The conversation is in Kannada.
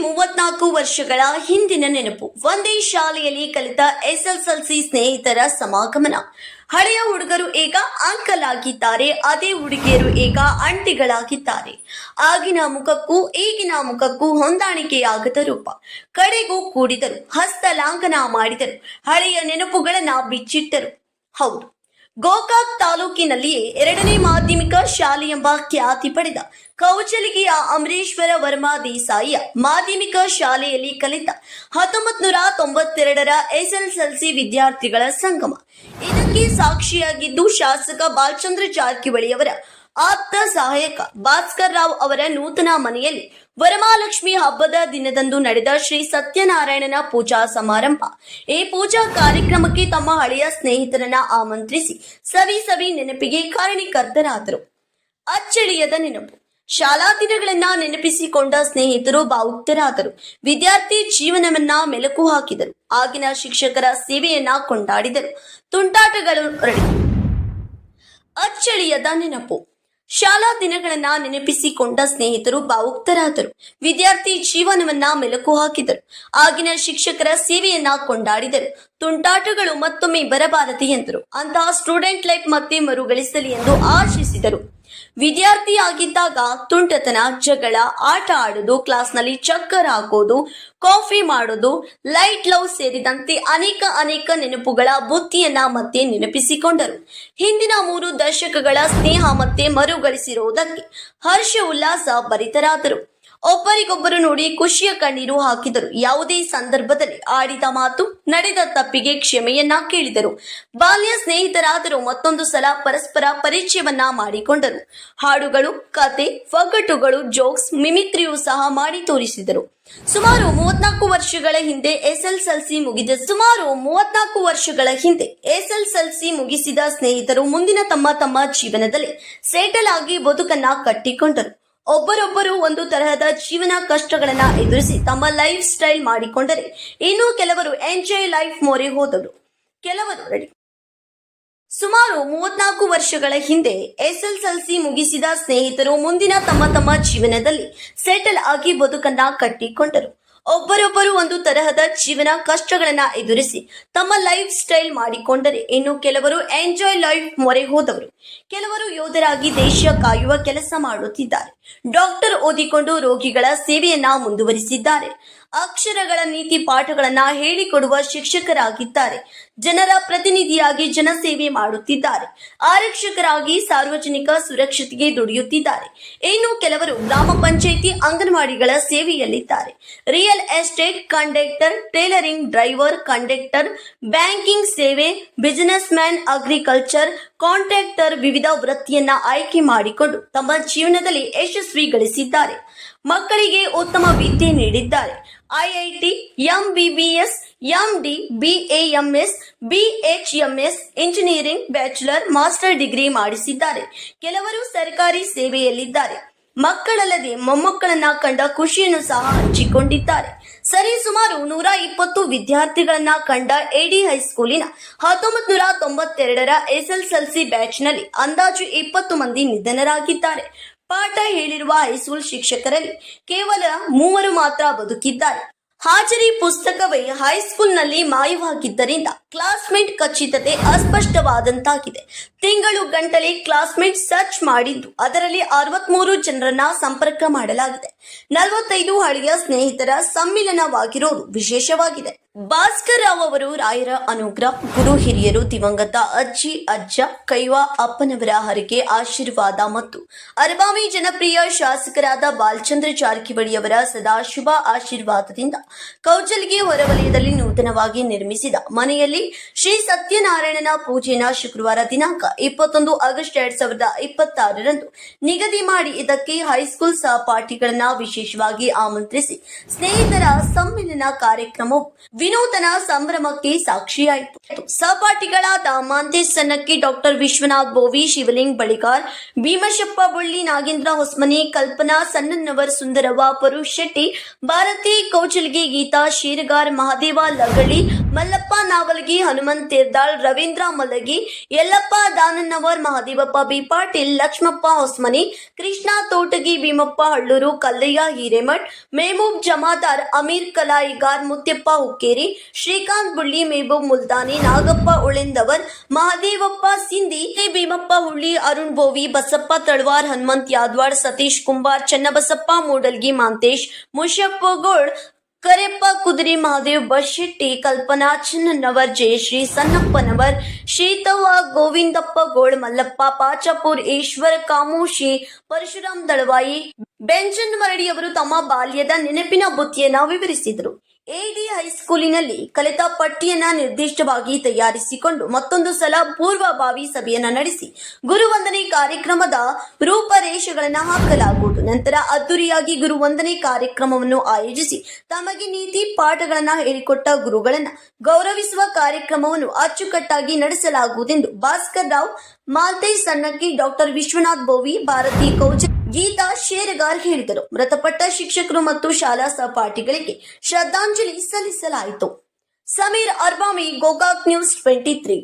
34 ವರ್ಷಗಳ ಹಿಂದಿನ ನೆನಪು. ಒಂದೇ ಶಾಲೆಯಲ್ಲಿ ಕಲಿತ ಎಸ್ಎಸ್ಎಲ್ಸಿ ಸ್ನೇಹಿತರ ಸಮಾಗಮನ. ಹಳೆಯ ಹುಡುಗರು ಈಗ ಅಂಕಲ್ ಆಗಿದ್ದಾರೆ, ಅದೇ ಹುಡುಗಿಯರು ಈಗ ಆಂಟಿಗಳಾಗಿದ್ದಾರೆ. ಆಗಿನ ಮುಖಕ್ಕೂ ಈಗಿನ ಮುಖಕ್ಕೂ ಹೊಂದಾಣಿಕೆಯಾಗದ ರೂಪ. ಕಡೆಗೂ ಕೂಡಿದರು, ಹಸ್ತಲಾಂಘನ ಮಾಡಿದರು, ಹಳೆಯ ನೆನಪುಗಳನ್ನ ಬಿಚ್ಚಿಟ್ಟರು. ಹೌದು, ಗೋಕಾಕ್ ತಾಲೂಕಿನಲ್ಲಿಯೇ 2ನೇ ಮಾಧ್ಯಮಿಕ ಶಾಲೆ ಎಂಬ ಖ್ಯಾತಿ ಪಡೆದ ಕೌಚಲಗಿಯ ಅಮರೇಶ್ವರ ವರ್ಮಾ ದೇಸಾಯಿಯ ಮಾಧ್ಯಮಿಕ ಶಾಲೆಯಲ್ಲಿ ಕಲಿತ 1992ರ ಎಸ್ಎಸ್ಎಲ್ಸಿ ವಿದ್ಯಾರ್ಥಿಗಳ ಸಂಗಮ. ಇದಕ್ಕೆ ಸಾಕ್ಷಿಯಾಗಿದ್ದು ಶಾಸಕ ಬಾಲಚಂದ್ರ ಜಾರಕಿಹೊಳಿಯವರ ಆಪ್ತ ಸಹಾಯಕ ಭಾಸ್ಕರ್ ರಾವ್ ಅವರ ನೂತನ ಮನೆಯಲ್ಲಿ ವರಮಹಾಲಕ್ಷ್ಮಿ ಹಬ್ಬದ ದಿನದಂದು ನಡೆದ ಶ್ರೀ ಸತ್ಯನಾರಾಯಣನ ಪೂಜಾ ಸಮಾರಂಭ. ಈ ಪೂಜಾ ಕಾರ್ಯಕ್ರಮಕ್ಕೆ ತಮ್ಮ ಹಳೆಯ ಸ್ನೇಹಿತರನ್ನ ಆಮಂತ್ರಿಸಿ ಸವಿ ನೆನಪಿಗೆ ಕಾರಣೀಕರ್ತರಾದರು. ಅಚ್ಚಳಿಯದ ನೆನಪು. ಶಾಲಾ ದಿನಗಳನ್ನ ನೆನಪಿಸಿಕೊಂಡ ಸ್ನೇಹಿತರು ಭಾವುಕರಾದರು. ವಿದ್ಯಾರ್ಥಿ ಜೀವನವನ್ನ ಮೆಲುಕು ಹಾಕಿದರು. ಆಗಿನ ಶಿಕ್ಷಕರ ಸೇವೆಯನ್ನ ಕೊಂಡಾಡಿದರು. ತುಂಟಾಟಗಳು ನಡೆದವು. ಅಚ್ಚಳಿಯದ ನೆನಪು. ಶಾಲಾ ದಿನಗಳನ್ನ ನೆನಪಿಸಿಕೊಂಡ ಸ್ನೇಹಿತರು ಭಾವುಕರಾದರು. ವಿದ್ಯಾರ್ಥಿ ಜೀವನವನ್ನ ಮೆಲುಕು ಹಾಕಿದರು. ಆಗಿನ ಶಿಕ್ಷಕರ ಸೇವೆಯನ್ನ ಕೊಂಡಾಡಿದರು. ತುಂಟಾಟಗಳು ಮತ್ತೊಮ್ಮೆ ಬರಬಾರದು ಎಂದರು. ಅಂತಹ ಸ್ಟೂಡೆಂಟ್ ಲೈಫ್ ಮತ್ತೆ ಮರುಗಳಿಸಲಿ ಎಂದು ಆಶಿಸಿದರು. ವಿದ್ಯಾರ್ಥಿಯಾಗಿದ್ದಾಗ ತುಂಟತನ, ಜಗಳ, ಆಟ ಆಡೋದು, ಕ್ಲಾಸ್ನಲ್ಲಿ ಚಕ್ಕರ್ ಹಾಕೋದು, ಕಾಫಿ ಮಾಡೋದು, ಲೈಟ್ ಲವ್ ಸೇರಿದಂತೆ ಅನೇಕ ನೆನಪುಗಳ ಬುತ್ತಿಯನ್ನ ಮತ್ತೆ ನೆನಪಿಸಿಕೊಂಡರು. ಹಿಂದಿನ 3 ದಶಕಗಳ ಸ್ನೇಹ ಮತ್ತೆ ಮರುಗಳಿಸಿರುವುದಕ್ಕೆ ಹರ್ಷ ಉಲ್ಲಾಸ ಭರಿತರಾದರು. ಒಬ್ಬರಿಗೊಬ್ಬರು ನೋಡಿ ಖುಷಿಯ ಕಣ್ಣೀರು ಹಾಕಿದರು. ಯಾವುದೇ ಸಂದರ್ಭದಲ್ಲಿ ಆಡಿದ ಮಾತು, ನಡೆದ ತಪ್ಪಿಗೆ ಕ್ಷಮೆಯನ್ನ ಕೇಳಿದರು. ಬಾಲ್ಯ ಸ್ನೇಹಿತರಾದರೂ ಮತ್ತೊಂದು ಸಲ ಪರಸ್ಪರ ಪರಿಚಯವನ್ನ ಮಾಡಿಕೊಂಡರು. ಹಾಡುಗಳು, ಕತೆ, ಒಗ್ಗಟ್ಟುಗಳು, ಜೋಕ್ಸ್, ಮಿಮಿಕ್ರಿಯೂ ಸಹ ಮಾಡಿ ತೋರಿಸಿದರು. ಸುಮಾರು 34 ವರ್ಷಗಳ ಹಿಂದೆ ಎಸ್ಎಸ್ಎಲ್ಸಿ ಮುಗಿಸಿದ ಸ್ನೇಹಿತರು ಮುಂದಿನ ತಮ್ಮ ಜೀವನದಲ್ಲಿ ಸೆಟಲ್ ಆಗಿ ಬದುಕನ್ನ ಕಟ್ಟಿಕೊಂಡರು. ಒಬ್ಬರೊಬ್ಬರು ಒಂದು ತರಹದ ಜೀವನ ಕಷ್ಟಗಳನ್ನ ಎದುರಿಸಿ ತಮ್ಮ ಲೈಫ್ ಸ್ಟೈಲ್ ಮಾಡಿಕೊಂಡರೆ, ಇನ್ನು ಕೆಲವರು ಎಂಜಾಯ್ ಲೈಫ್ ಮೊರೆ ಹೋದರು. ಸುಮಾರು 34 ವರ್ಷಗಳ ಹಿಂದೆ ಎಸ್ಎಸ್ಎಲ್ಸಿ ಮುಗಿಸಿದ ಸ್ನೇಹಿತರು ಮುಂದಿನ ತಮ್ಮ ಜೀವನದಲ್ಲಿ ಸೆಟಲ್ ಆಗಿ ಬದುಕನ್ನ ಕಟ್ಟಿಕೊಂಡರು. ಒಬ್ಬರೊಬ್ಬರು ಒಂದು ತರಹದ ಜೀವನ ಕಷ್ಟಗಳನ್ನ ಎದುರಿಸಿ ತಮ್ಮ ಲೈಫ್ ಸ್ಟೈಲ್ ಮಾಡಿಕೊಂಡರೆ, ಇನ್ನು ಕೆಲವರು ಎಂಜಾಯ್ ಲೈಫ್ ಮೊರೆ ಹೋದವರು. ಕೆಲವರು ಯೋಧರಾಗಿ ದೇಶ ಕಾಯುವ ಕೆಲಸ ಮಾಡುತ್ತಿದ್ದಾರೆ. ಡಾಕ್ಟರ್ ಓದಿಕೊಂಡು ರೋಗಿಗಳ ಸೇವೆಯನ್ನ ಮುಂದುವರಿಸಿದ್ದಾರೆ. ಅಕ್ಷರಗಳ ನೀತಿ ಪಾಠಗಳನ್ನ ಹೇಳಿಕೊಡುವ ಶಿಕ್ಷಕರಾಗಿದ್ದಾರೆ. ಜನರ ಪ್ರತಿನಿಧಿಯಾಗಿ ಜನಸೇವೆ ಮಾಡುತ್ತಿದ್ದಾರೆ. ಆರಕ್ಷಕರಾಗಿ ಸಾರ್ವಜನಿಕ ಸುರಕ್ಷತೆಗೆ ದುಡಿಯುತ್ತಿದ್ದಾರೆ. ಇನ್ನು ಕೆಲವರು ಗ್ರಾಮ ಪಂಚಾಯಿತಿ ಅಂಗನವಾಡಿಗಳ ಸೇವೆಯಲ್ಲಿದ್ದಾರೆ. Real estate, conductor, tailoring, driver, conductor, banking ಸೇವೆ, ಬಿಸಿನೆಸ್ ಮ್ಯಾನ್, ಅಗ್ರಿಕಲ್ಚರ್, ಕಾಂಟ್ರಾಕ್ಟರ್, ವಿವಿಧ ವೃತ್ತಿಯನ್ನ ಆಯ್ಕೆ ಮಾಡಿಕೊಂಡು ತಮ್ಮ ಜೀವನದಲ್ಲಿ ಯಶಸ್ವಿ ಗಳಿಸಿದ್ದಾರೆ. ಮಕ್ಕಳಿಗೆ ಉತ್ತಮ ವಿದ್ಯೆ ನೀಡಿದ್ದಾರೆ. IIT, MBBS, MD, BAMS, BHMS, engineering, bachelor, master degree ಮಾಡಿಸಿದ್ದಾರೆ. ಕೆಲವರು ಸರ್ಕಾರಿ ಸೇವೆಯಲ್ಲಿದ್ದಾರೆ. ಮಕ್ಕಳಲ್ಲದೆ ಮೊಮ್ಮಕ್ಕಳನ್ನ ಕಂಡ ಖುಷಿಯನ್ನು ಸಹ ಹಂಚಿಕೊಂಡಿದ್ದಾರೆ. ಸುಮಾರು 120 ವಿದ್ಯಾರ್ಥಿಗಳನ್ನ ಕಂಡ ಎಡಿ ಹೈಸ್ಕೂಲಿನ 1992ರ ಎಸ್ಎಸ್ಎಲ್ಸಿ ಬ್ಯಾಚ್ನಲ್ಲಿ ಅಂದಾಜು 20 ಮಂದಿ ನಿಧನರಾಗಿದ್ದಾರೆ. ಪಾಠ ಹೇಳಿರುವ ಹೈಸ್ಕೂಲ್ ಶಿಕ್ಷಕರಲ್ಲಿ ಕೇವಲ 3 ಮಾತ್ರ ಬದುಕಿದ್ದಾರೆ. ಹಾಜರಿ ಪುಸ್ತಕವೇ ಹೈಸ್ಕೂಲ್ನಲ್ಲಿ ಮಾಯವಾಗಿದ್ದರಿಂದ ಕ್ಲಾಸ್ಮೇಟ್ ಖಚಿತತೆ ಅಸ್ಪಷ್ಟವಾದಂತಾಗಿದೆ. ತಿಂಗಳು ಗಂಟಲೆ ಕ್ಲಾಸ್ಮೇಟ್ ಸರ್ಚ್ ಮಾಡಿದ್ದು ಅದರಲ್ಲಿ 63 ಜನರನ್ನ ಸಂಪರ್ಕ ಮಾಡಲಾಗಿದೆ. 45 ಹಳೆಯ ಸ್ನೇಹಿತರ ಸಮ್ಮಿಲನವಾಗಿರೋದು ವಿಶೇಷವಾಗಿದೆ. ಭಾಸ್ಕರ್ ರಾವ್ ಅವರು ರಾಯರ ಅನುಗ್ರಹ, ಗುರು ಹಿರಿಯರು, ದಿವಂಗತ ಅಜ್ಜಿ ಅಜ್ಜ ಕೈವಾ ಅಪ್ಪನವರ ಹರಕೆ ಆಶೀರ್ವಾದ ಮತ್ತು ಅರಬಾವಿ ಜನಪ್ರಿಯ ಶಾಸಕರಾದ ಬಾಲಚಂದ್ರ ಜಾರಕಿಹೊಳಿಯವರ ಸದಾಶುಭ ಆಶೀರ್ವಾದದಿಂದ ಕೌಚಲಗಿ ಹೊರವಲಯದಲ್ಲಿ ನೂತನವಾಗಿ ನಿರ್ಮಿಸಿದ ಮನೆಯಲ್ಲಿ ಶ್ರೀ ಸತ್ಯನಾರಾಯಣನ ಪೂಜೆಯನ್ನು ಶುಕ್ರವಾರ ದಿನಾಂಕ 21 ಆಗಸ್ಟ್ 2026ರಂದು ನಿಗದಿ ಮಾಡಿ ಇದಕ್ಕೆ ಹೈಸ್ಕೂಲ್ ಸಹಪಾಠಿಗಳನ್ನ ವಿಶೇಷವಾಗಿ ಆಮಂತ್ರಿಸಿ ಸ್ನೇಹಿತರ ಸಮ್ಮಿಲನ ಕಾರ್ಯಕ್ರಮವು ವಿನೂತನ ಸಂಭ್ರಮಕ್ಕೆ ಸಾಕ್ಷಿಯಾಯಿತು. ಸಹಪಾಠಿಗಳಾದ ಮಾಂತೇಶ್ ಸನ್ನಕ್ಕಿ, ಡಾಕ್ಟರ್ ವಿಶ್ವನಾಥ್ ಬೋವಿ, ಶಿವಲಿಂಗ್ ಬಳಿಗಾರ್, ಭೀಮಶಪ್ಪ ಬುಳ್ಳಿ, ನಾಗೇಂದ್ರ ಹೊಸ್ಮನಿ, ಕಲ್ಪನಾ ಸಣ್ಣನ್ನವರ್, ಸುಂದರವ್ವ ಪರುಶ್ ಶೆಟ್ಟಿ, ಭಾರತಿ ಕೌಚಲಗಿ, ಗೀತಾ ಶೀರಗಾರ್, ಮಹಾದೇವ ಲಗಳಿ, ಮಲ್ಲಪ್ಪ ನಾವಲ್ಗಿ, ಹನುಮಂತ್ ತೇರ್ದಾಳ್, ರವೀಂದ್ರ ಮಲ್ಲಗಿ, ಯಲ್ಲಪ್ಪ ದಾನನ್ನವರ್, ಮಹದೇವಪ್ಪ ಬಿ ಪಾಟೀಲ್, ಲಕ್ಷ್ಮಪ್ಪ ಹೊಸ್ಮನಿ, ಕೃಷ್ಣ ತೋಟಗಿ, ಭೀಮಪ್ಪ ಹಳ್ಳೂರು, ಕಲ್ಲಯ್ಯ ಹಿರೇಮಠ್, ಮೆಹಬೂಬ್ ಜಮಾದಾರ್, ಅಮೀರ್ ಕಲಾಯಿಗಾರ್, ಮುತ್ಯಪ್ಪ ಹುಕ್ಕೇರಿ, ಶ್ರೀಕಾಂತ್ ಬುಳ್ಳಿ, ಮೆಹಬೂಬ್ ಮುಲ್ತಾನಿ, ನಾಗಪ್ಪ ಉಳೆಂದವರ್, ಮಹದೇವಪ್ಪ ಸಿಂಧಿ, ಭೀಮಪ್ಪ ಹುಳ್ಳಿ, ಅರುಣ್ ಬೋವಿ, ಬಸಪ್ಪ ತಳವಾರ್, ಹನುಮಂತ್ ಯಾದವಾಡ್, ಸತೀಶ್ ಕುಂಬಾರ್, ಚನ್ನಬಸಪ್ಪ ಮೂಡಲ್ಗಿ, ಮಾಂತೇಶ್, ಮುಷಪ್ಪಗೋಳ್, ಕರೆಪ್ಪ ಕುದುರೆ, ಮಹಾದೇವ್ ಬಶೆಟ್ಟಿ, ಕಲ್ಪನಾ ಚಿನ್ನನವರ್, ಜಯಶ್ರೀ ಸನ್ನಪ್ಪನವರ್, ಶೀತವ್ವ, ಗೋವಿಂದಪ್ಪ ಗೋಳ್, ಮಲ್ಲಪ್ಪ ಪಾಚಾಪುರ್, ಈಶ್ವರ ಕಾಮೋಶಿ, ಪರಶುರಾಮ್ ದಳವಾಯಿ, ಬೆಂಜನ್ ಮರಡಿಯವರು ತಮ್ಮ ಬಾಲ್ಯದ ನೆನಪಿನ ಬುತ್ತಿಯನ್ನ ವಿವರಿಸಿದರು. ಎಡಿ ಹೈಸ್ಕೂಲಿನಲ್ಲಿ ಕಲಿತ ಪಟ್ಟಿಯನ್ನ ನಿರ್ದಿಷ್ಟವಾಗಿ ತಯಾರಿಸಿಕೊಂಡು ಮತ್ತೊಂದು ಸಲ ಪೂರ್ವಭಾವಿ ಸಭೆಯನ್ನ ನಡೆಸಿ ಗುರುವಂದನೆ ಕಾರ್ಯಕ್ರಮದ ರೂಪರೇಷೆಗಳನ್ನು ಹಾಕಲಾಗುವುದು. ನಂತರ ಅದ್ದೂರಿಯಾಗಿ ಗುರುವಂದನೆ ಕಾರ್ಯಕ್ರಮವನ್ನು ಆಯೋಜಿಸಿ ತಮಗೆ ನೀತಿ ಪಾಠಗಳನ್ನ ಹೇಳಿಕೊಟ್ಟ ಗುರುಗಳನ್ನ ಗೌರವಿಸುವ ಕಾರ್ಯಕ್ರಮವನ್ನು ಅಚ್ಚುಕಟ್ಟಾಗಿ ನಡೆಸಲಾಗುವುದೆಂದು ಭಾಸ್ಕರ್ ರಾವ್, ಮಾಲ್ತೇಶ್ ಸನ್ನಕ್ಕಿ, ಡಾಕ್ಟರ್ ವಿಶ್ವನಾಥ್ ಬೋವಿ, ಭಾರತಿ ಕೌಜ, ಗೀತಾ ಶೇರಗಾರ್ ಹೇಳಿದರು. ಮೃತಪಟ್ಟ ಶಿಕ್ಷಕರು ಮತ್ತು ಶಾಲಾ ಸಹಪಾಠಿಗಳಿಗೆ ಶ್ರದ್ಧಾಂಜಲಿ ಸಲ್ಲಿಸಲಾಯಿತು. ಸಮೀರ್ ಅರ್ಬಾಮಿ, ಗೋಕಾಕ್ ನ್ಯೂಸ್ 23.